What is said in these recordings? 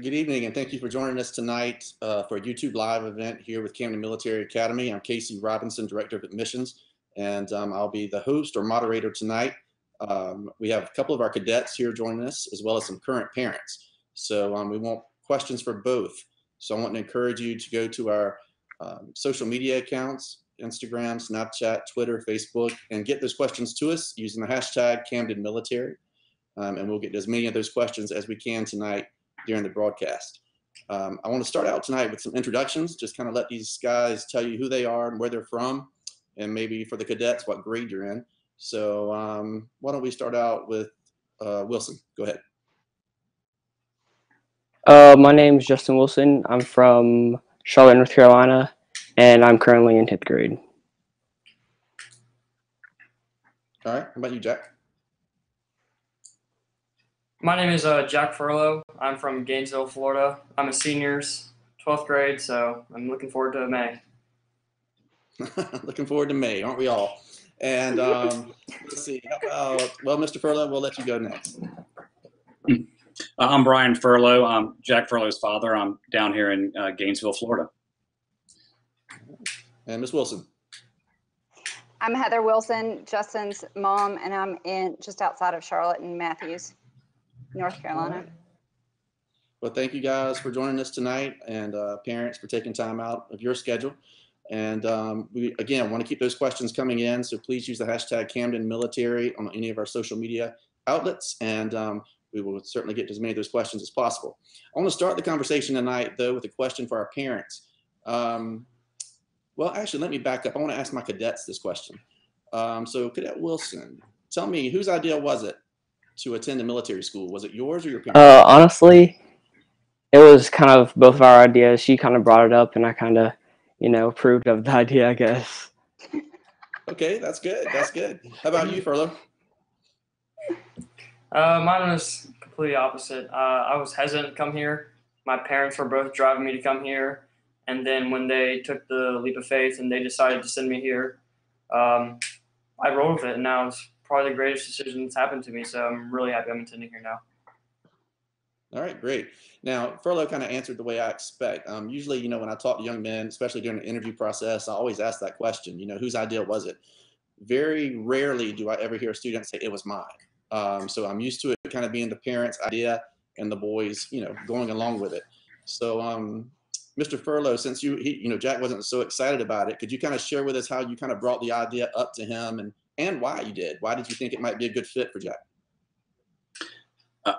Good evening, and thank you for joining us tonight for a YouTube Live event here with Camden Military Academy. I'm Casey Robinson, Director of Admissions, and I'll be the host or moderator tonight. We have a couple of our cadets here joining us, as well as some current parents. So we want questions for both. So I want to encourage you to go to our social media accounts, Instagram, Snapchat, Twitter, Facebook, and get those questions to us using the hashtag Camden Military. And we'll get as many of those questions as we can tonight during the broadcast. I want to start out tonight with some introductions, just kind of let these guys tell you who they are and where they're from, and maybe for the cadets, what grade you're in. So why don't we start out with Wilson? Go ahead. My name is Justin Wilson. I'm from Charlotte, North Carolina, and I'm currently in 10th grade. All right, how about you, Jack? My name is Jack Furlow. I'm from Gainesville, Florida. I'm a senior, 12th grade, so I'm looking forward to May. Looking forward to May, aren't we all? And let's see, how about, well, Mr. Furlow, we'll let you go next. I'm Brian Furlow. I'm Jack Furlow's father. I'm down here in Gainesville, Florida. And Ms. Wilson. I'm Heather Wilson, Justin's mom, and I'm in just outside of Charlotte in Matthews, North Carolina. Right. Well, thank you guys for joining us tonight, and parents for taking time out of your schedule. And we, again, want to keep those questions coming in, so please use the hashtag Camden Military on any of our social media outlets, and we will certainly get to as many of those questions as possible. I want to start the conversation tonight, though, with a question for our parents. Well, actually, let me back up. I want to ask my cadets this question. So, Cadet Wilson, tell me, whose idea was it to attend a military school? Was it yours or your parents? Honestly, it was kind of both of our ideas. She kind of brought it up, and I kind of, approved of the idea, I guess. Okay, that's good. That's good. How about you, Furlow? Mine was completely opposite. I was hesitant to come here. My parents were both driving me to come here. And then when they took the leap of faith and they decided to send me here, I rolled with it. And now it's probably the greatest decision that's happened to me. So I'm really happy I'm attending here now. All right, great. Now, Furlow kind of answered the way I expect. Usually, when I talk to young men, especially during the interview process, I always ask that question, whose idea was it? Very rarely do I ever hear a student say it was mine. So I'm used to it kind of being the parents' idea and the boys, going along with it. So, Mr. Furlow, since Jack wasn't so excited about it, could you kind of share with us how you kind of brought the idea up to him and why you did? Why did you think it might be a good fit for Jack?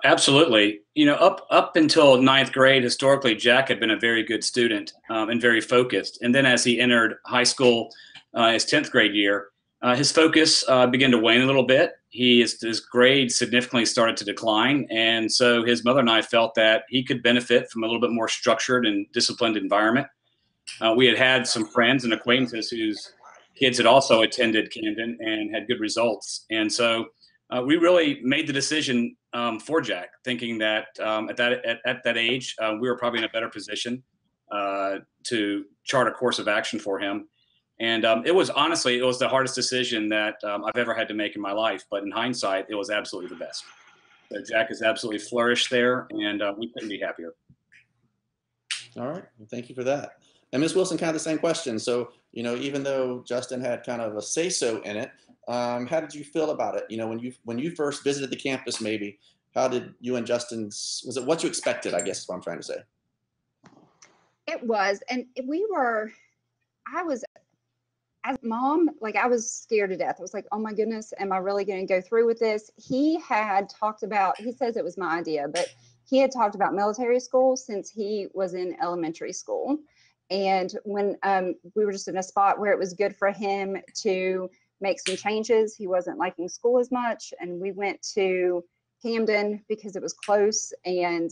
Absolutely. Up until 9th grade, historically, Jack had been a very good student and very focused. And then as he entered high school, his 10th grade year, his focus began to wane a little bit. His grades significantly started to decline. And so his mother and I felt that he could benefit from a little bit more structured and disciplined environment. We had some friends and acquaintances whose kids had also attended Camden and had good results. And so we really made the decision for Jack, thinking that at that age, we were probably in a better position to chart a course of action for him. And it was the hardest decision that I've ever had to make in my life. But in hindsight, it was absolutely the best. So Jack has absolutely flourished there, and we couldn't be happier. All right. Well, thank you for that. And Ms. Wilson, kind of the same question. So, even though Justin had kind of a say-so in it, how did you feel about it? When you first visited the campus, maybe, how did you and Justin's, was it what you expected, I guess is what I'm trying to say? It was, and I was, as a mom, I was scared to death. I was like, oh my goodness, am I really going to go through with this? He had talked about, he says it was my idea, but he had talked about military school since he was in elementary school. And when we were just in a spot where it was good for him to make some changes, he wasn't liking school as much. And we went to Camden because it was close and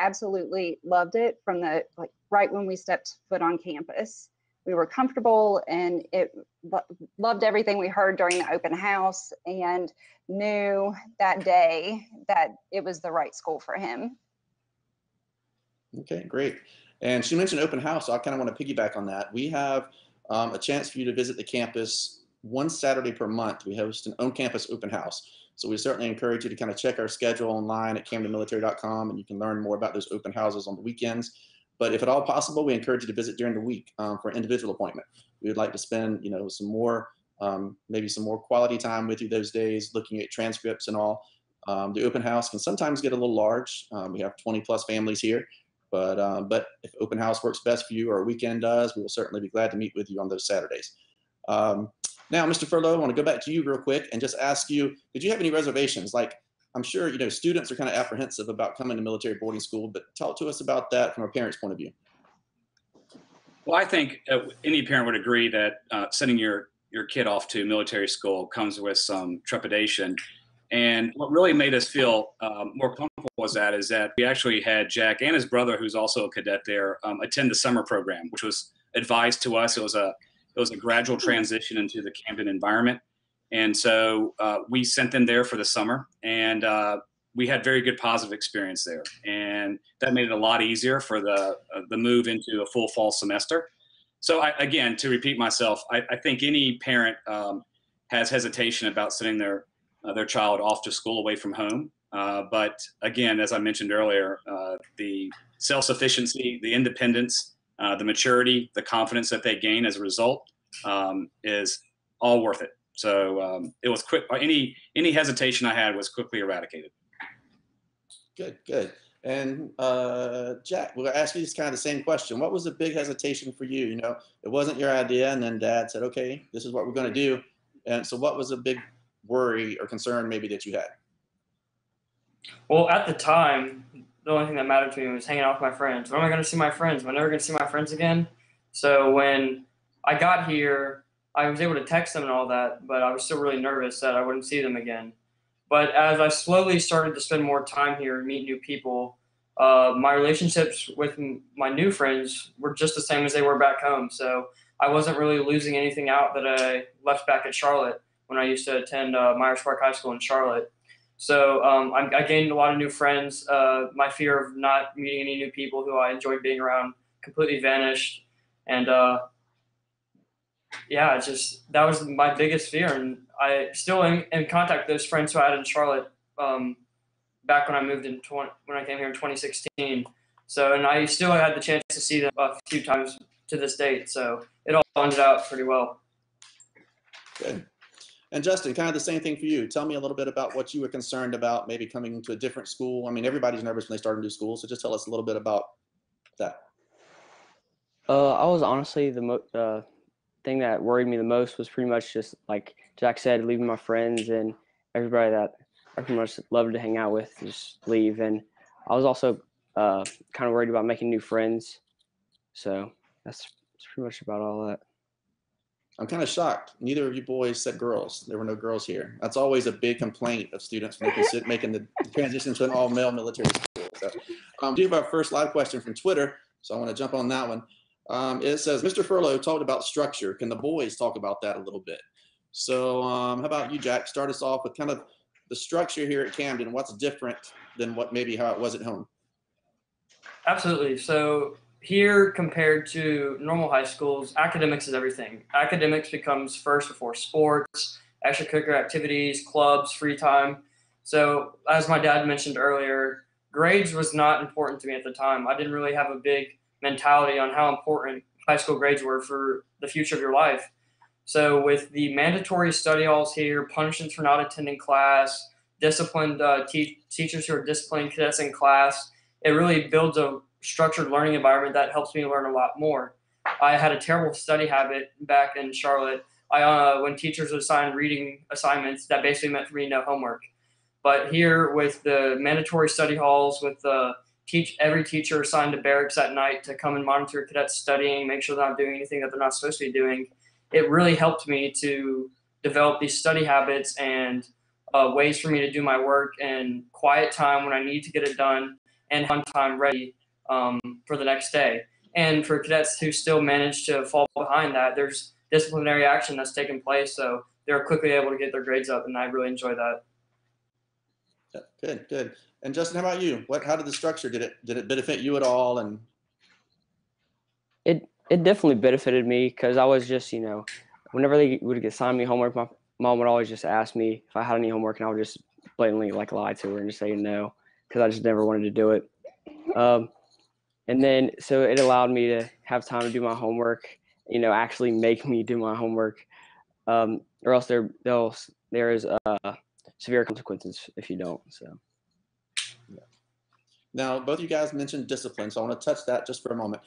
absolutely loved it from the, right when we stepped foot on campus. We were comfortable and loved everything we heard during the open house and knew that day that it was the right school for him. Okay, great. And she mentioned open house, so I kind of want to piggyback on that. We have a chance for you to visit the campus one Saturday per month. We host an on-campus open house. So we certainly encourage you to kind of check our schedule online at camdenmilitary.com, and you can learn more about those open houses on the weekends. But if at all possible, we encourage you to visit during the week for an individual appointment. We would like to spend, some more, maybe some more quality time with you those days, looking at transcripts and all. The open house can sometimes get a little large. We have 20 plus families here, but if open house works best for you or a weekend does, we will certainly be glad to meet with you on those Saturdays. Now, Mr. Furlow, I want to go back to you real quick and just ask you, did you have any reservations? Like, I'm sure, students are kind of apprehensive about coming to military boarding school, but talk to us about that from a parent's point of view. Well, I think any parent would agree that sending your kid off to military school comes with some trepidation. And what really made us feel more comfortable is that we actually had Jack and his brother, who's also a cadet there, attend the summer program, which was advised to us. It was a gradual transition into the Camden environment. And so we sent them there for the summer, and we had very good positive experience there. And that made it a lot easier for the move into a full fall semester. So again, to repeat myself, I think any parent has hesitation about sending their child off to school away from home. But again, as I mentioned earlier, the self-sufficiency, the independence, the maturity, the confidence that they gain as a result is all worth it. So it was quick. Any hesitation I had was quickly eradicated. Good. And Jack, we'll ask you this kind of the same question. What was the big hesitation for you? It wasn't your idea, and then Dad said, "Okay, this is what we're going to do." And so, what was a big worry or concern maybe that you had? Well, at the time, the only thing that mattered to me was hanging out with my friends. When am I going to see my friends? Am I never going to see my friends again? So when I got here, I was able to text them and all that, but I was still really nervous that I wouldn't see them again. But as I slowly started to spend more time here and meet new people, my relationships with my new friends were just the same as they were back home. So I wasn't really losing anything out that I left back at Charlotte when I used to attend Myers Park High School in Charlotte. So I gained a lot of new friends. My fear of not meeting any new people who I enjoyed being around completely vanished. And yeah, that was my biggest fear. And I still am in contact with those friends who I had in Charlotte back when I moved when I came here in 2016. So, and I still had the chance to see them a few times to this date. So it all ended out pretty well. Good. And Justin, kind of the same thing for you. Tell me a little bit about what you were concerned about maybe coming to a different school. I mean, everybody's nervous when they start a new school. So just tell us a little bit about that. I was honestly the thing that worried me the most was pretty much just like Jack said, leaving my friends and everybody that I pretty much loved to hang out with, just leave. And I was also kind of worried about making new friends. So that's pretty much about all that. I'm kind of shocked. Neither of you boys said girls. There were no girls here. That's always a big complaint of students when they making the transition to an all-male military school. So, do you have our first live question from Twitter? So I want to jump on that one. It says, Mr. Furlow talked about structure. Can the boys talk about that a little bit? So how about you, Jack? Start us off with kind of the structure here at Camden. What's different than how it was at home? Absolutely. So here, compared to normal high schools, academics is everything. Academics becomes first before sports, extracurricular activities, clubs, free time. So as my dad mentioned earlier, grades was not important to me at the time. I didn't really have a big mentality on how important high school grades were for the future of your life. So with the mandatory study halls here, punishments for not attending class, disciplined teachers who are disciplining cadets in class, it really builds a structured learning environment that helps me learn a lot more. I had a terrible study habit back in Charlotte. When teachers would assign reading assignments, that basically meant for me no homework. But here with the mandatory study halls, with every teacher assigned to barracks at night to come and monitor cadets studying, make sure they're not doing anything that they're not supposed to be doing, it really helped me to develop these study habits and ways for me to do my work in quiet time when I need to get it done and on time ready for the next day. And for cadets who still manage to fall behind that, there's disciplinary action that's taken place, so they're quickly able to get their grades up, and I really enjoy that. Yeah, good. And Justin, how about you? How did the structure, did it benefit you at all? And it definitely benefited me because I was just, whenever they would assign me homework, my mom would always just ask me if I had any homework, and I would just blatantly like lie to her and just say no because I just never wanted to do it. And then so it allowed me to have time to do my homework. Actually make me do my homework, or else there is severe consequences if you don't. So. Now, both of you guys mentioned discipline, so I want to touch that just for a moment.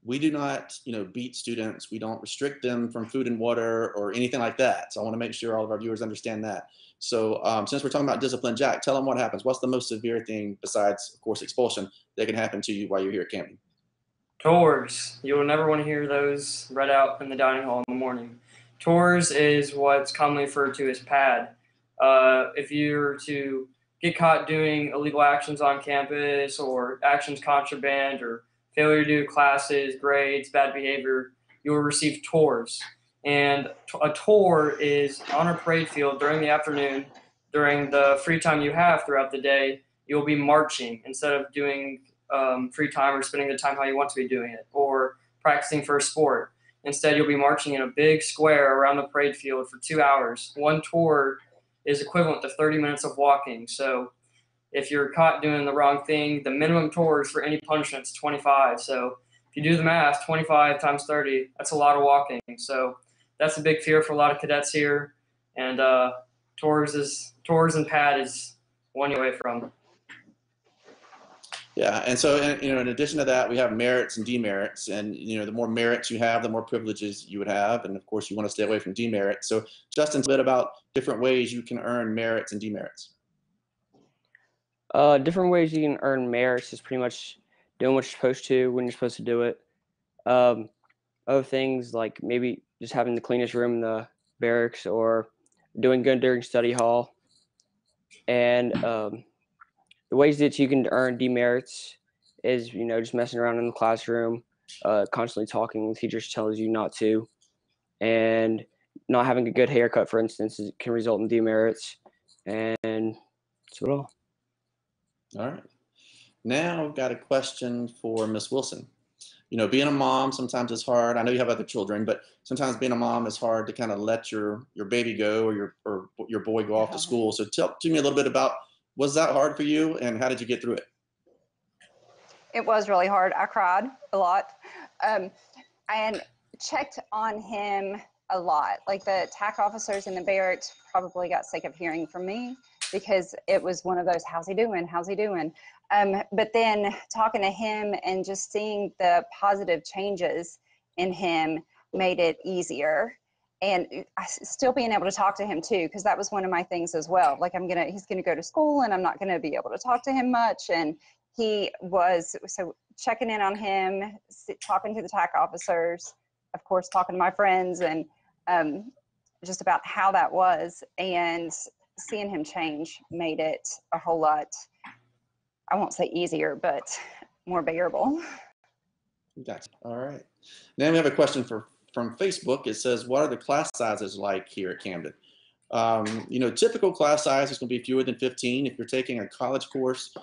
We do not, beat students. We don't restrict them from food and water or anything like that. So I want to make sure all of our viewers understand that. So since we're talking about discipline, Jack, tell them what happens. What's the most severe thing besides, of course, expulsion that can happen to you while you're here at Camden? Tours. You will never want to hear those read out in the dining hall in the morning. Tours is what's commonly referred to as PAD. If you're to get caught doing illegal actions on campus or actions contraband or failure to do classes, grades, bad behavior, you will receive tours. And a tour is on a parade field during the afternoon, during the free time you have throughout the day. You'll be marching instead of doing free time or spending the time how you want to be doing it or practicing for a sport. Instead, you'll be marching in a big square around the parade field for 2 hours. One tour is equivalent to 30 minutes of walking. So if you're caught doing the wrong thing, the minimum tours for any punishment is 25. So if you do the math, 25 times 30, that's a lot of walking. So that's a big fear for a lot of cadets here. And tours and PAD is one you're away from. Yeah, and so in addition to that, we have merits and demerits, and the more merits you have, the more privileges you would have, and of course you want to stay away from demerits. So Justin, a bit about different ways you can earn merits and demerits. Different ways you can earn merits is pretty much doing what you're supposed to when you're supposed to do it. Other things like maybe just having the cleanest room in the barracks or doing good during study hall. And the ways that you can earn demerits is, just messing around in the classroom, constantly talking when teachers tells you not to, and not having a good haircut, for instance, can result in demerits. And that's what all. All right. Now I've got a question for Miss Wilson. Being a mom sometimes is hard. I know you have other children, but sometimes being a mom is hard to kind of let your baby go or your boy go off to school. So tell me a little bit about, was that hard for you and how did you get through it? It was really hard. I cried a lot and checked on him a lot. Like the TAC officers in the barracks probably got sick of hearing from me because it was one of those, how's he doing? How's he doing? But then talking to him and just seeing the positive changes in him made it easier. And still being able to talk to him too, because that was one of my things as well. Like he's gonna go to school and I'm not gonna be able to talk to him much. And so checking in on him, talking to the TAC officers, of course, talking to my friends and just about how that was, and seeing him change made it a whole lot, I won't say easier, but more bearable. Gotcha. All right. Then we have a question from Facebook. It says, what are the class sizes like here at Camden? Typical class size is going to be fewer than 15. If you're taking a college course,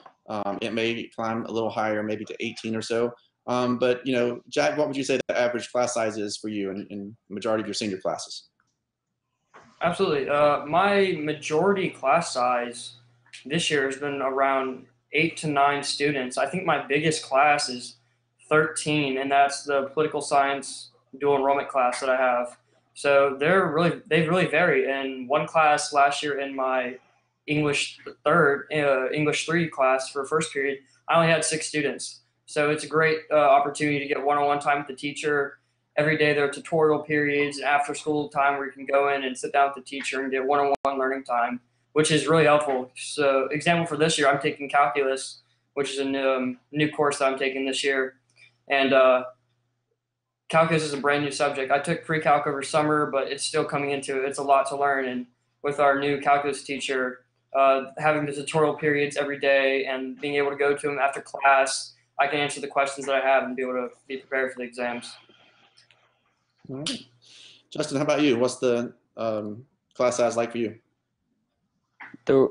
it may climb a little higher, maybe to 18 or so. But Jack, what would you say the average class size is for you in the majority of your senior classes? Absolutely. My majority class size this year has been around 8 to 9 students. I think my biggest class is 13, and that's the political science dual enrollment class that I have. So they really vary. In one class last year in my English 3 class for first period, I only had 6 students. So it's a great opportunity to get one-on-one time with the teacher. Every day there are tutorial periods and after school time where you can go in and sit down with the teacher and get one-on-one learning time, which is really helpful. So example for this year, I'm taking calculus, which is a new course that I'm taking this year. And calculus is a brand new subject. I took pre-calc over summer, but it's still coming into it. It's a lot to learn. And with our new calculus teacher, having the tutorial periods every day and being able to go to him after class, I can answer the questions that I have and be able to be prepared for the exams. All right. Justin, how about you? What's the class size like for you? The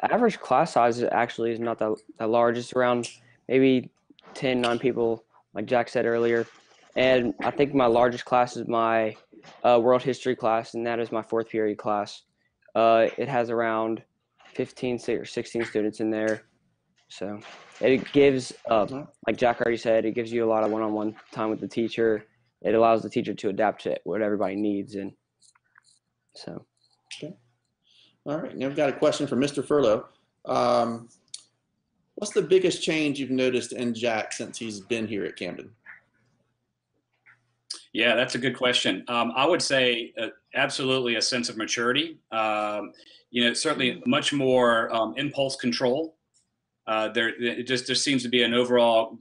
average class size actually is not that large. It's around maybe 10, 9 people, like Jack said earlier. And I think my largest class is my world history class, and that is my 4th period class. It has around 15 or 16 students in there. So it gives, like Jack already said, it gives you a lot of one-on-one time with the teacher. It allows the teacher to adapt to what everybody needs. And so. Okay. All right. Now we've got a question from Mr. Furlow. What's the biggest change you've noticed in Jack since he's been here at Camden? Yeah, that's a good question. I would say absolutely a sense of maturity. Certainly much more impulse control. There seems to be an overall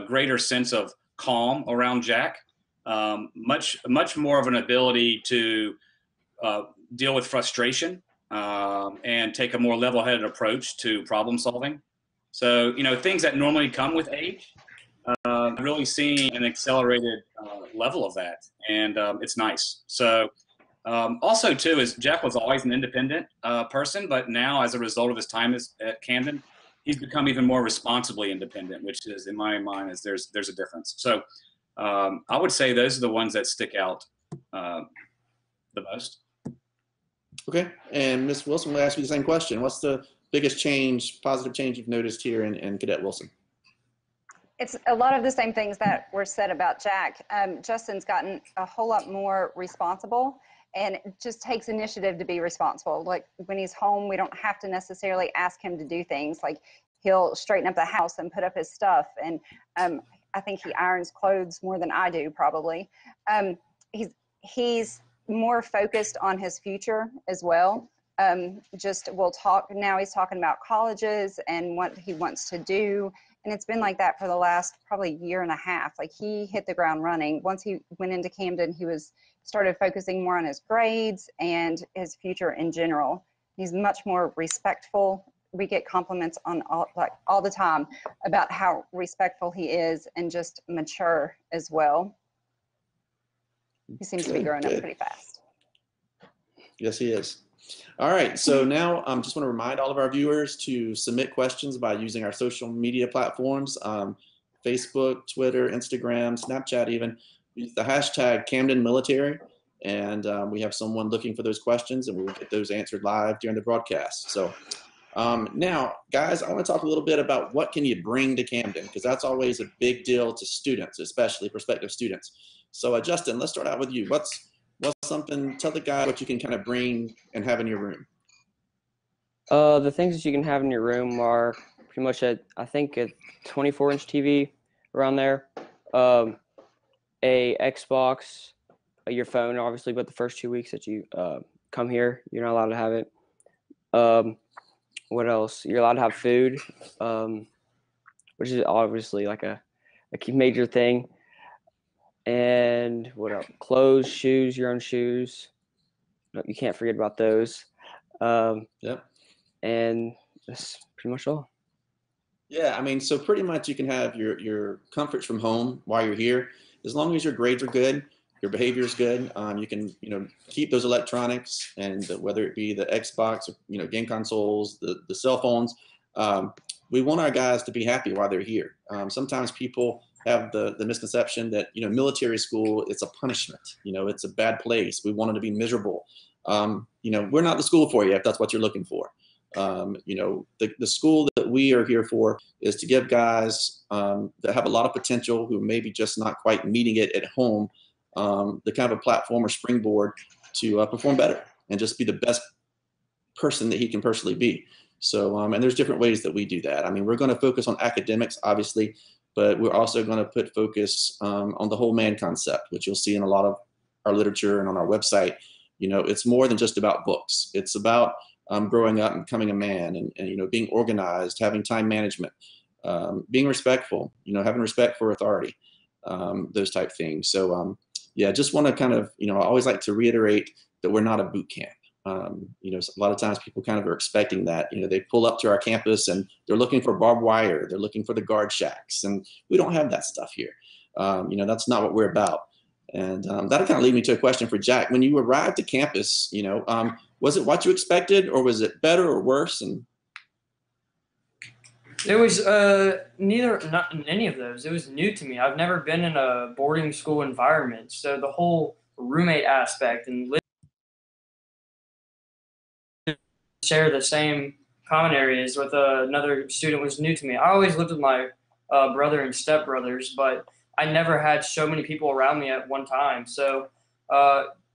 greater sense of calm around Jack. Much more of an ability to deal with frustration and take a more level-headed approach to problem solving. So, things that normally come with age, really seeing an accelerated level of that, and it's nice. So also too is Jack was always an independent person, but now as a result of his time at Camden, he's become even more responsibly independent, which is, in my mind, there's a difference. So I would say those are the ones that stick out the most. Okay, and Ms. Wilson, we'll ask you the same question. What's the biggest change, positive change you've noticed here in Cadet Wilson? It's a lot of the same things that were said about Jack. Justin's gotten a whole lot more responsible and just takes initiative to be responsible. Like when he's home, we don't have to necessarily ask him to do things. Like he'll straighten up the house and put up his stuff. And I think he irons clothes more than I do, probably. He's more focused on his future as well. We'll talk, now he's talking about colleges and what he wants to do. And it's been like that for the last probably year and a half. Like he hit the ground running. Once he went into Camden, he started focusing more on his grades and his future in general. He's much more respectful. We get compliments on all the time about how respectful he is and just mature as well. He seems to be growing up pretty fast. Yes, he is. All right, so now I just want to remind all of our viewers to submit questions by using our social media platforms, Facebook, Twitter, Instagram, Snapchat even. Use the hashtag Camden Military, and we have someone looking for those questions, and we'll get those answered live during the broadcast. So now, guys, I want to talk a little bit about what can you bring to Camden, because that's always a big deal to students, especially prospective students. So Justin, let's start out with you. What's something, tell the guy what you can kind of bring and have in your room. The things that you can have in your room are pretty much I think a 24-inch TV around there, a Xbox, your phone, obviously, but the first 2 weeks that you come here, you're not allowed to have it. What else? You're allowed to have food, which is obviously like a major thing. And what else? Clothes, shoes, your own shoes. No, you can't forget about those. Yep. And that's pretty much all. Yeah, I mean, so pretty much you can have your comforts from home while you're here. As long as your grades are good, your behavior is good, you can keep those electronics, and whether it be the Xbox, or, game consoles, the cell phones. We want our guys to be happy while they're here. Sometimes people have the misconception that military school, it's a punishment, it's a bad place, we want them to be miserable. We're not the school for you if that's what you're looking for. The school that we are here for is to give guys that have a lot of potential, who maybe just not quite meeting it at home, the kind of a platform or springboard to perform better and just be the best person that he can personally be. So and there's different ways that we do that. I mean, we're going to focus on academics, obviously, but we're also going to put focus on the whole man concept, which you'll see in a lot of our literature and on our website. It's more than just about books. It's about growing up and becoming a man, and being organized, having time management, being respectful, having respect for authority, those type things. So yeah, just want to kind of, I always like to reiterate that we're not a boot camp. A lot of times people kind of are expecting that, they pull up to our campus and they're looking for barbed wire, they're looking for the guard shacks, and we don't have that stuff here. That's not what we're about. And that'll kind of lead me to a question for Jack. When you arrived to campus, was it what you expected, or was it better or worse? And it was not any of those. It was new to me. I've never been in a boarding school environment, so the whole roommate aspect and share the same common areas with another student was new to me. I always lived with my brother and stepbrothers, but I never had so many people around me at one time. So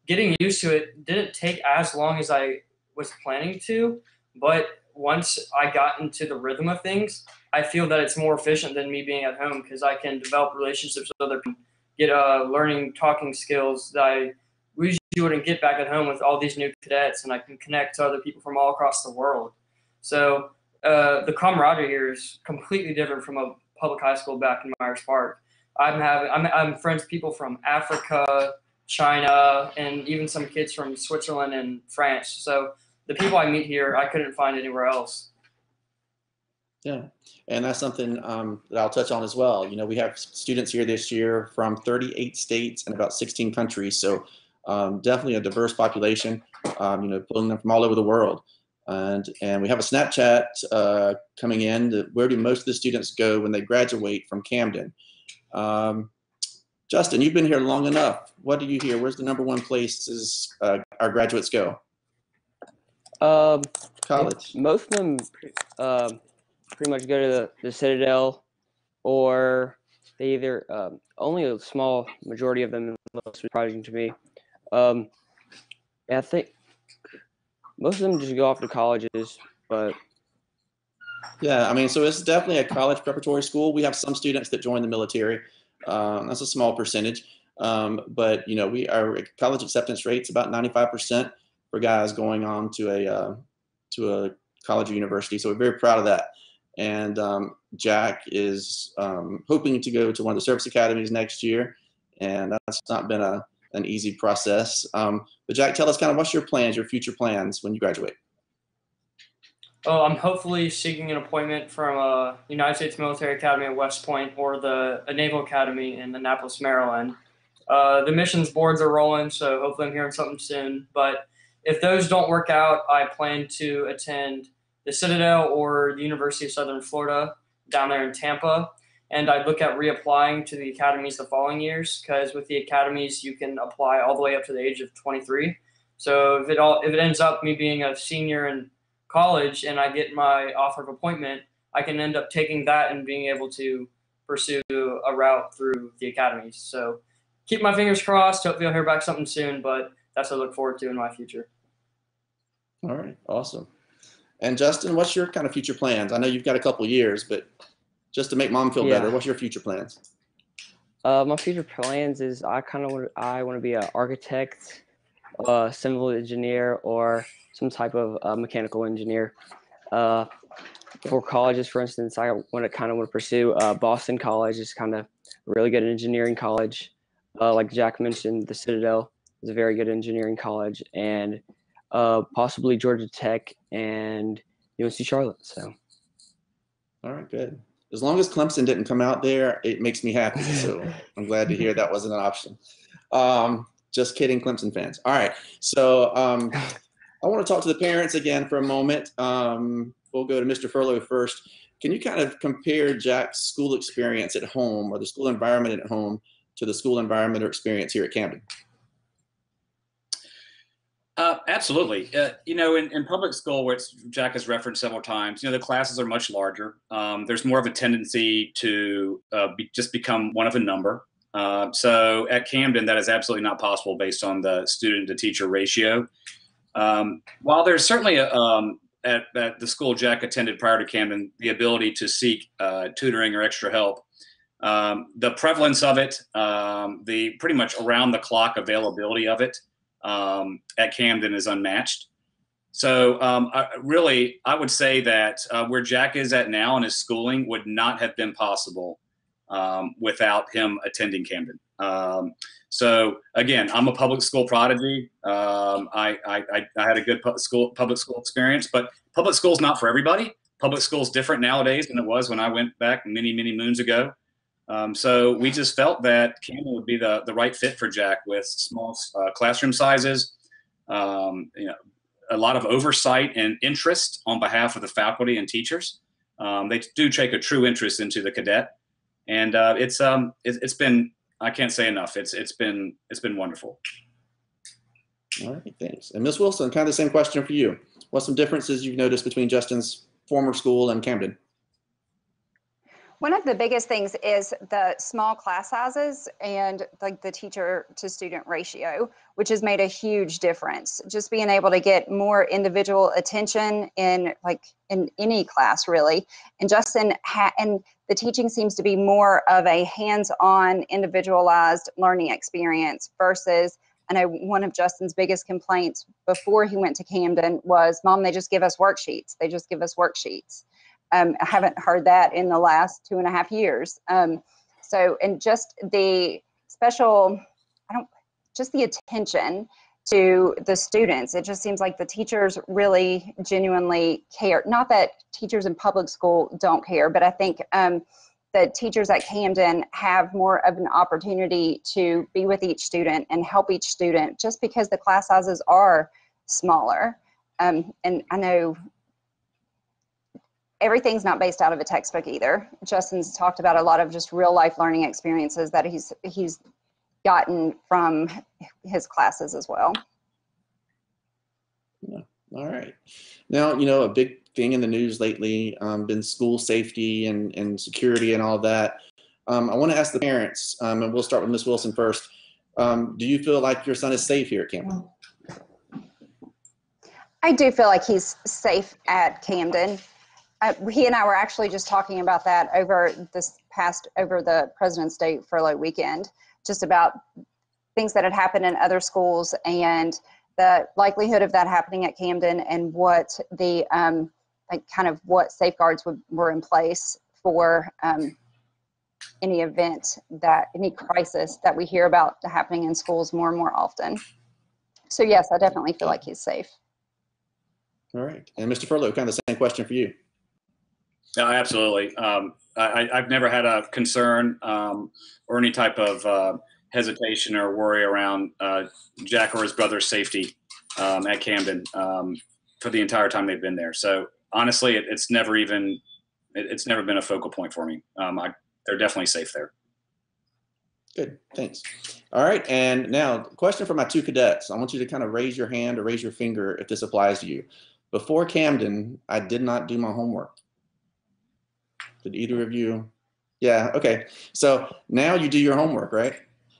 getting used to it didn't take as long as I was planning to, but once I got into the rhythm of things, I feel that it's more efficient than me being at home because I can develop relationships with other people, get learning talking skills that I usually wouldn't get back at home with all these new cadets, and I can connect to other people from all across the world. So the camaraderie here is completely different from a public high school back in Myers Park. I'm friends with people from Africa, China, and even some kids from Switzerland and France. So the people I meet here, I couldn't find anywhere else. Yeah, and that's something that I'll touch on as well. You know, we have students here this year from 38 states and about 16 countries. So definitely a diverse population, you know, pulling them from all over the world. And we have a Snapchat coming in. Where do most of the students go when they graduate from Camden? Justin, you've been here long enough. What do you hear? Where's the #1 places our graduates go? College. Most of them pretty much go to the Citadel, or they either only a small majority of them, most surprising to me. I think most of them just go off to colleges, but yeah, I mean, so it's definitely a college preparatory school. We have some students that join the military. That's a small percentage, but you know, our college acceptance rate's about 95% for guys going on to a college or university. So we're very proud of that. And Jack is hoping to go to one of the service academies next year, and that's not been an easy process. But Jack, tell us kind of what's your plans, your future plans when you graduate? Oh, I'm hopefully seeking an appointment from United States Military Academy at West Point or the Naval Academy in Annapolis, Maryland. The missions boards are rolling, so hopefully I'm hearing something soon. But if those don't work out, I plan to attend the Citadel or the University of Southern Florida down there in Tampa. And I'd look at reapplying to the academies the following years, because with the academies, you can apply all the way up to the age of 23. So if it ends up me being a senior in college and I get my offer of appointment, I can end up taking that and being able to pursue a route through the academies. So keep my fingers crossed. Hopefully I'll hear back something soon, but that's what I look forward to in my future. All right, awesome. And Justin, what's your kind of future plans? I know you've got a couple years, but just to make mom feel better, what's your future plans? My future plans is I want to be an architect, civil engineer, or some type of mechanical engineer. For colleges, for instance, I want to pursue Boston College. Is kind of a really good engineering college. Like Jack mentioned, the Citadel is a very good engineering college, and possibly Georgia Tech and UNC Charlotte. So, all right, good. As long as Clemson didn't come out there, it makes me happy. So I'm glad to hear that wasn't an option. Just kidding, Clemson fans. All right, so I want to talk to the parents again for a moment. We'll go to Mr. Furlow first. Can you kind of compare Jack's school experience at home, or the school environment at home, to the school environment or experience here at Camden? Absolutely. You know, in public school, which Jack has referenced several times, you know, the classes are much larger. There's more of a tendency to just become one of a number. So at Camden, that is absolutely not possible based on the student to teacher ratio. While there's certainly at the school Jack attended prior to Camden, the ability to seek tutoring or extra help, the prevalence of it, the pretty much around the clock availability of it, at Camden is unmatched. So I would say that where Jack is at now in his schooling would not have been possible without him attending Camden. So again, I'm a public school prodigy. I had a good public school experience, but public school is not for everybody. Public school is different nowadays than it was when I went back many, many moons ago. So we just felt that Camden would be the right fit for Jack, with small classroom sizes, you know, a lot of oversight and interest on behalf of the faculty and teachers. They do take a true interest into the cadet, and it's been, I can't say enough. It's been wonderful. All right, thanks. And Ms. Wilson, kind of the same question for you. what's some differences you've noticed between Justin's former school and Camden? One of the biggest things is the small class sizes and like the teacher to student ratio, which has made a huge difference. Just being able to get more individual attention in any class really. And Justin and the teaching seems to be more of a hands-on individualized learning experience versus, I know one of Justin's biggest complaints before he went to Camden was, Mom, they just give us worksheets. They just give us worksheets. I haven't heard that in the last 2.5 years. So, and just the special, just the attention to the students. It just seems like the teachers really genuinely care. Not that teachers in public school don't care, but I think the teachers at Camden have more of an opportunity to be with each student and help each student just because the class sizes are smaller. And I know everything's not based out of a textbook either. Justin's talked about a lot of just real life learning experiences that he's gotten from his classes as well. Yeah. All right. Now, a big thing in the news lately been school safety and security and all that. I want to ask the parents, and we'll start with Ms. Wilson first. Do you feel like your son is safe here at Camden? I do feel like he's safe at Camden. He and I were actually just talking about that over the President's Day furlough weekend, just about things that had happened in other schools and the likelihood of that happening at Camden and what the what safeguards were in place for any crisis that we hear about happening in schools more and more often. So yes, I definitely feel like he's safe. All right. And Mr. Furlow, kind of the same question for you. Absolutely. I've never had a concern or any type of hesitation or worry around Jack or his brother's safety at Camden for the entire time they've been there. So honestly, it's never been a focal point for me. They're definitely safe there. Good, thanks. All right, and now question for my two cadets. I want you to kind of raise your hand or raise your finger if this applies to you. Before Camden, I did not do my homework. Did either of you? Yeah, okay. So now you do your homework, right?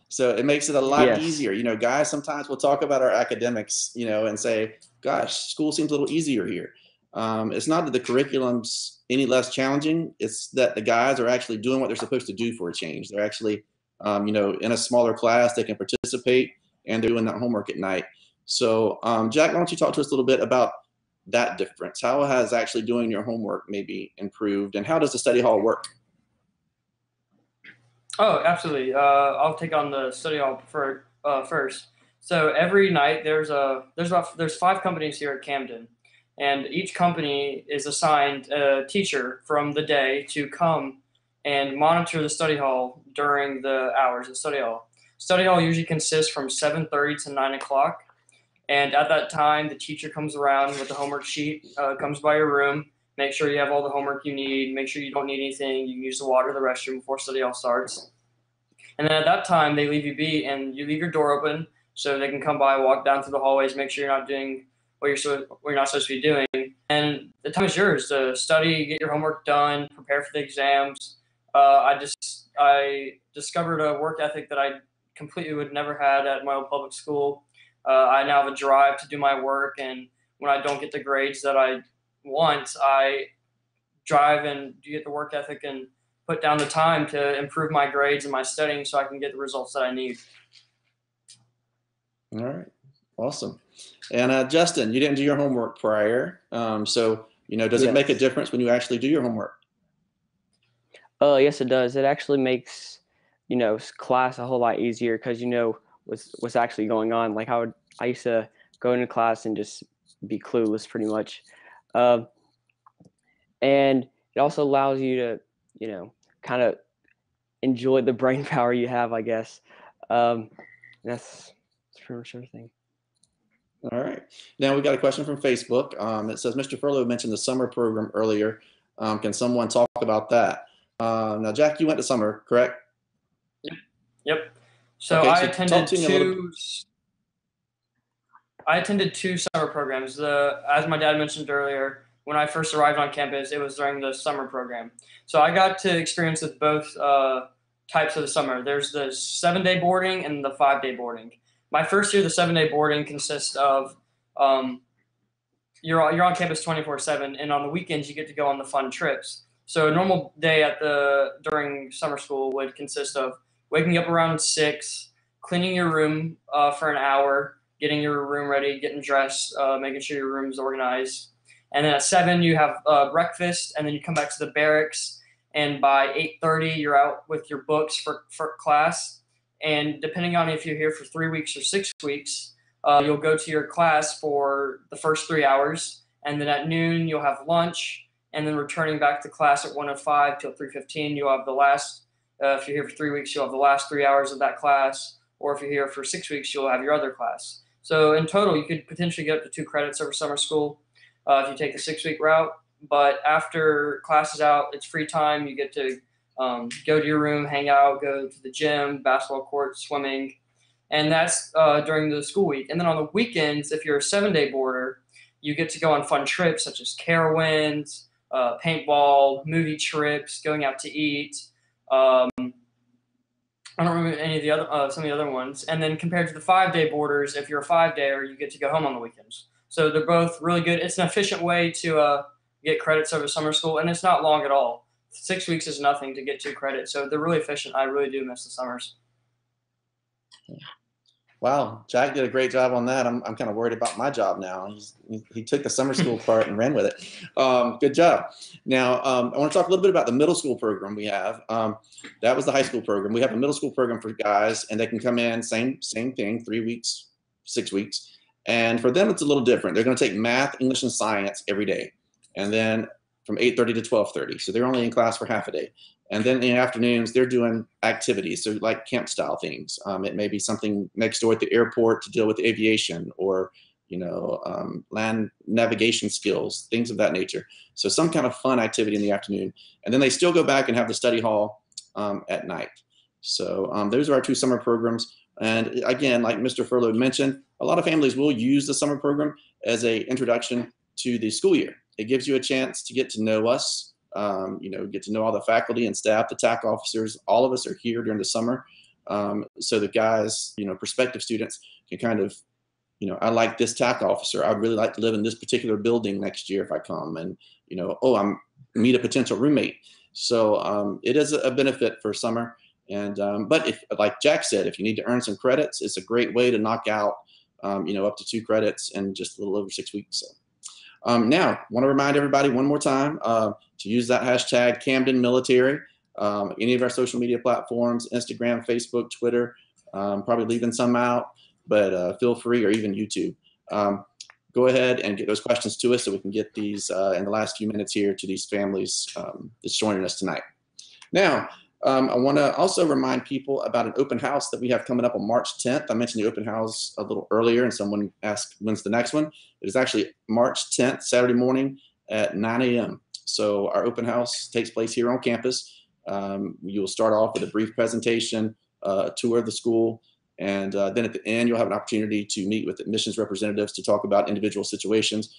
So it makes it a lot easier. Guys sometimes will talk about our academics, and say, gosh, school seems a little easier here. It's not that the curriculum's any less challenging. It's that the guys are actually doing what they're supposed to do for a change. They're actually, in a smaller class, they can participate, and they're doing that homework at night. So Jack, why don't you talk to us a little bit about that difference? How has actually doing your homework maybe improved, and how does the study hall work? Oh, absolutely. I'll take on the study hall first. So every night there's 5 companies here at Camden, and each company is assigned a teacher from the day to come and monitor the study hall during the hours of study hall. Study hall usually consists from 7:30 to 9 o'clock. And at that time, the teacher comes around with the homework sheet, comes by your room, make sure you have all the homework you need, make sure you don't need anything, you can use the water, the restroom before study hall starts. And then at that time, they leave you be, and you leave your door open so they can come by, walk down through the hallways, make sure you're not doing what you're not supposed to be doing. And the time is yours to study, get your homework done, prepare for the exams. I discovered a work ethic that I completely would never had at my old public school. I now have a drive to do my work, and when I don't get the grades that I want, I drive and get the work ethic and put down the time to improve my grades and my studying so I can get the results that I need. All right, awesome. And Justin, you didn't do your homework prior, so does it make a difference when you actually do your homework? Yes, it does. It actually makes class a whole lot easier because what's actually going on. Like I used to go into class and just be clueless pretty much. And it also allows you to, kind of enjoy the brain power you have, I guess. That's pretty much everything. All right. Now we got a question from Facebook. It says, Mr. Furlow mentioned the summer program earlier. Can someone talk about that? Now, Jack, you went to summer, correct? Yep. So okay, I attended I attended 2 summer programs. As my dad mentioned earlier, when I first arrived on campus, it was during the summer program. So I got to experience with both types of the summer. There's the 7-day boarding and the 5-day boarding. My first year, the 7-day boarding consists of you're on campus 24/7, and on the weekends you get to go on the fun trips. So a normal day during summer school would consist of waking up around 6, cleaning your room for an hour, getting your room ready, getting dressed, making sure your room's organized. And then at 7, you have breakfast, and then you come back to the barracks. And by 8:30, you're out with your books for class. And depending on if you're here for 3 weeks or 6 weeks, you'll go to your class for the first 3 hours. And then at noon, you'll have lunch. And then returning back to class at 1:05 till 3:15, you'll have the last, if you're here for 3 weeks, you'll have the last 3 hours of that class. Or if you're here for 6 weeks, you'll have your other class. So in total, you could potentially get up to 2 credits over summer school if you take the 6-week route. But after class is out, it's free time. You get to go to your room, hang out, go to the gym, basketball court, swimming. And that's during the school week. And then on the weekends, if you're a 7-day boarder, you get to go on fun trips such as Carowinds, paintball, movie trips, going out to eat. I don't remember any of the other some of the other ones. And then compared to the 5-day boarders, if you're a 5-dayer, you get to go home on the weekends. So they're both really good. It's an efficient way to get credits over summer school, and it's not long at all. 6 weeks is nothing to get 2 credits. So they're really efficient. I really do miss the summers. Wow, Jack did a great job on that. I'm kind of worried about my job now. He took the summer school part and ran with it. Good job. Now, I want to talk a little bit about the middle school program we have. That was the high school program. We have a middle school program for guys, and they can come in, same thing, 3 weeks, 6 weeks. And for them, it's a little different. They're going to take math, English, and science every day. And then from 8:30 to 12:30. So they're only in class for half a day. And then in the afternoons, they're doing activities, so like camp style things. It may be something next door at the airport to deal with aviation, or land navigation skills, things of that nature. So some kind of fun activity in the afternoon. And then they still go back and have the study hall at night. So those are our 2 summer programs. And again, like Mr. Furlow mentioned, a lot of families will use the summer program as an introduction to the school year. It gives you a chance to get to know us, get to know all the faculty and staff, the TAC officers. All of us are here during the summer. So the guys, prospective students can kind of, I like this TAC officer. I'd really like to live in this particular building next year if I come. And, I'm meet a potential roommate. So it is a benefit for summer. And but if, like Jack said, if you need to earn some credits, it's a great way to knock out, up to 2 credits in just a little over 6 weeks. So now, I want to remind everybody one more time to use that hashtag Camden Military. Any of our social media platforms, Instagram, Facebook, Twitter, probably leaving some out, but feel free, or even YouTube. Go ahead and get those questions to us so we can get these in the last few minutes here to these families that's joining us tonight. Now, I want to also remind people about an open house that we have coming up on March 10th. I mentioned the open house a little earlier, and someone asked when's the next one. It is actually March 10th, Saturday morning at 9 a.m. So our open house takes place here on campus. You'll start off with a brief presentation, a tour of the school, and then at the end, you'll have an opportunity to meet with admissions representatives to talk about individual situations.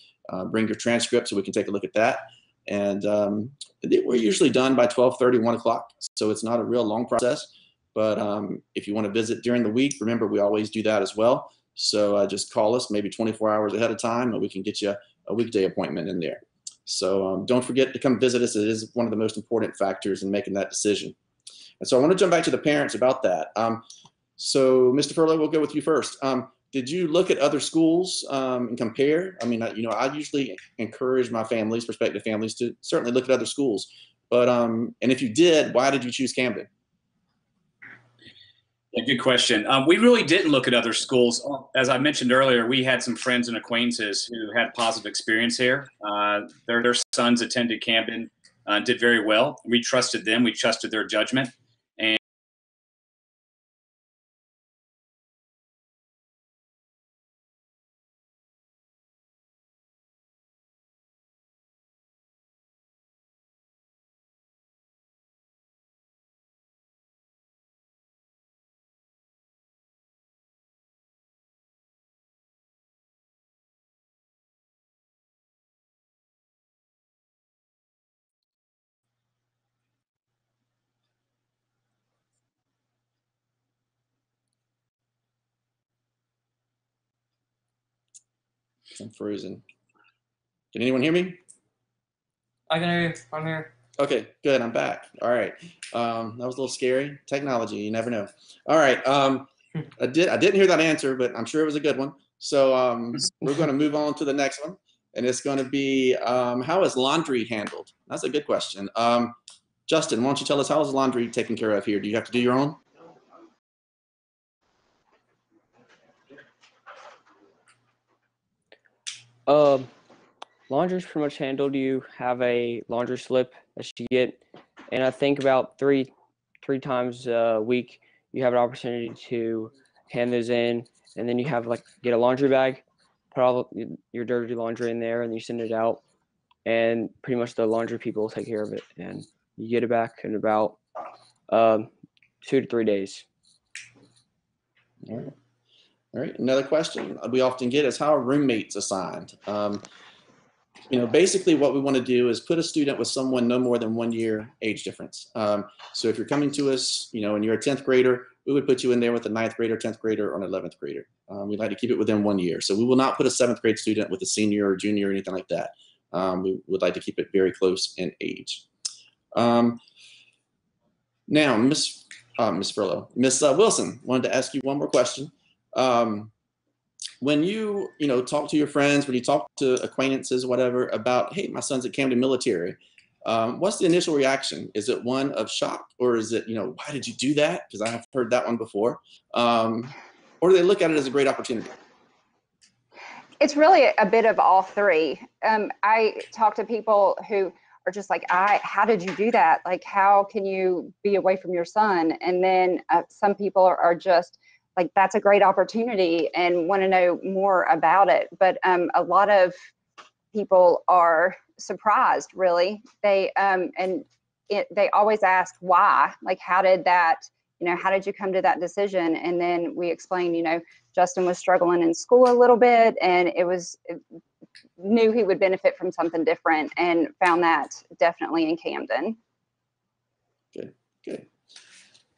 Bring your transcript so we can take a look at that. And we're usually done by 12:30, 1 o'clock. So it's not a real long process. But if you want to visit during the week, remember, we always do that as well. So just call us maybe 24 hours ahead of time, and we can get you a weekday appointment in there. So don't forget to come visit us. It is one of the most important factors in making that decision. And so I want to jump back to the parents about that. So Mr. Furlow, we'll go with you first. Did you look at other schools and compare? I mean, I usually encourage my families, prospective families, to certainly look at other schools. But and if you did, why did you choose Camden? Yeah, good question. We really didn't look at other schools. As I mentioned earlier, we had some friends and acquaintances who had positive experience here. Their sons attended Camden, did very well. We trusted them. We trusted their judgment. I'm frozen. Can anyone hear me? I can hear you. I'm here. Okay, good. I'm back. All right. That was a little scary. Technology, you never know. All right. I didn't hear that answer, but I'm sure it was a good one. So we're going to move on to the next one, and it's going to be how is laundry handled? That's a good question. Justin, why don't you tell us how is laundry taken care of here? Do you have to do your own? Laundry's pretty much handled. You have a laundry slip that you get, and I think about three times a week you have an opportunity to hand those in, and then you have get a laundry bag, put all your dirty laundry in there, and you send it out, and pretty much the laundry people will take care of it, and you get it back in about 2 to 3 days. All right. All right. Another question we often get is how are roommates assigned? Basically what we want to do is put a student with someone no more than 1 year age difference. So if you're coming to us, and you're a 10th grader, we would put you in there with a 9th grader, 10th grader, or an 11th grader. We'd like to keep it within 1 year. So we will not put a 7th grade student with a senior or junior or anything like that. We would like to keep it very close in age. Now, Miss Wilson, wanted to ask you one more question. When you talk to your friends, when you talk to acquaintances, whatever, about, hey, my son's at Camden Military, what's the initial reaction? Is it one of shock, or is it, why did you do that? Because I have heard that one before. Or do they look at it as a great opportunity? It's really a bit of all three. I talk to people who are just like, how did you do that? Like, how can you be away from your son? And then some people are just like, that's a great opportunity and want to know more about it. But a lot of people are surprised, really. They always ask why, like, how did you come to that decision? And then we explain, Justin was struggling in school a little bit, and knew he would benefit from something different, and found that definitely in Camden. Good.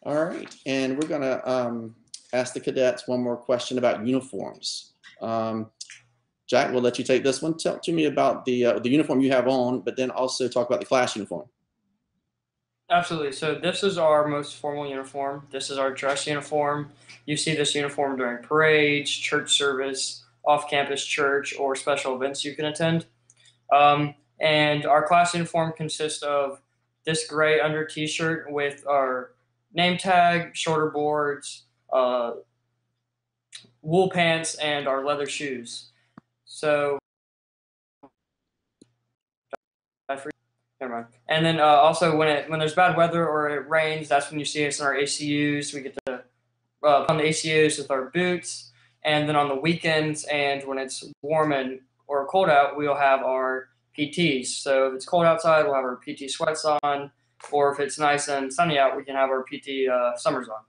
All right, and we're gonna ask the cadets one more question about uniforms. Jack, we'll let you take this one. Tell to me about the uniform you have on, but then also talk about the class uniform. Absolutely. So this is our most formal uniform. This is our dress uniform. You see this uniform during parades, church service, off-campus church, or special events you can attend. And our class uniform consists of this gray under t-shirt with our name tag, shoulder boards, wool pants, and our leather shoes. So, never mind. And then also when there's bad weather or it rains, that's when you see us in our ACUs. We get to on the ACUs with our boots. And then on the weekends and when it's warm or cold out, we'll have our PTs. So if it's cold outside, we'll have our PT sweats on. Or if it's nice and sunny out, we can have our PT summers on.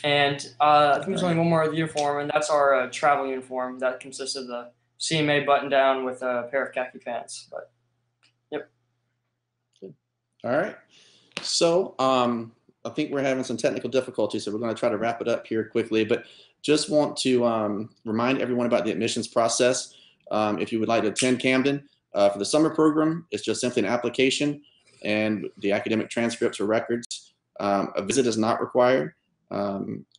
And I think there's only one more of the uniform, and that's our travel uniform. That consists of the CMA button down with a pair of khaki pants. But yep. Good. All right. So I think we're having some technical difficulties, so we're going to try to wrap it up here quickly. But just want to remind everyone about the admissions process. If you would like to attend Camden for the summer program, it's just simply an application and the academic transcripts or records. A visit is not required.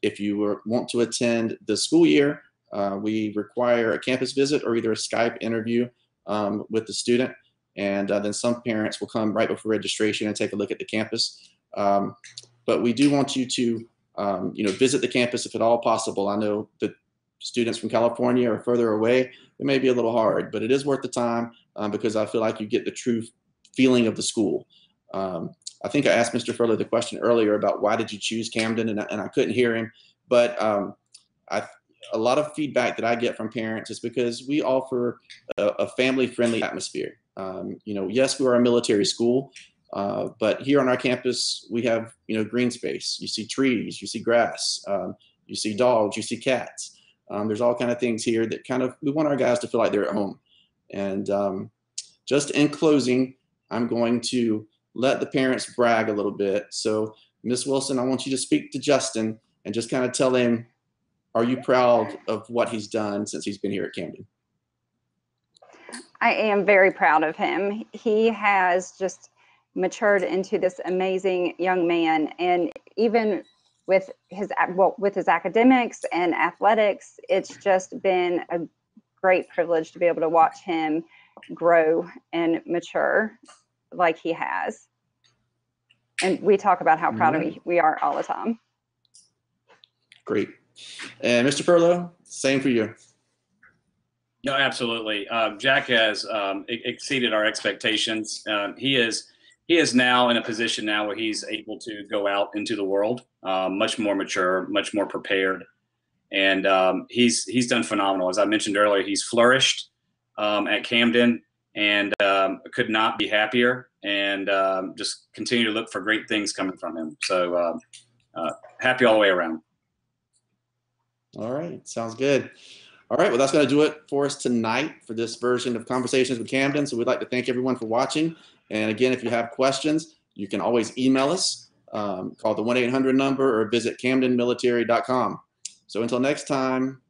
If you want to attend the school year, we require a campus visit or either a Skype interview with the student. And then some parents will come right before registration and take a look at the campus. But we do want you to visit the campus if at all possible. I know that students from California are further away. It may be a little hard, but it is worth the time because I feel like you get the true feeling of the school. I think I asked Mr. Furlow the question earlier about why did you choose Camden, and I couldn't hear him. But a lot of feedback that I get from parents is because we offer a family-friendly atmosphere. Yes, we're a military school, but here on our campus, we have, green space. You see trees, you see grass, you see dogs, you see cats. There's all kind of things here that we want our guys to feel like they're at home. And just in closing, I'm going to let the parents brag a little bit. So Ms. Wilson, I want you to speak to Justin and just kind of tell him are you proud of what he's done since he's been here at Camden? I am very proud of him. He has just matured into this amazing young man, and even with his academics and athletics, it's just been a great privilege to be able to watch him grow and mature like he has. And we talk about how proud we are all the time. Great. And Mr. Furlow, same for you. No, absolutely. Jack has exceeded our expectations. He is now in a position now where he's able to go out into the world, much more mature, much more prepared, and he's done phenomenal. As I mentioned earlier, he's flourished at Camden, and could not be happier, and just continue to look for great things coming from him. So happy all the way around. All right, sounds good. All right, well, that's going to do it for us tonight for this version of Conversations with Camden. So we'd like to thank everyone for watching. And again, if you have questions, you can always email us, call the 1-800 number, or visit camdenmilitary.com. So until next time,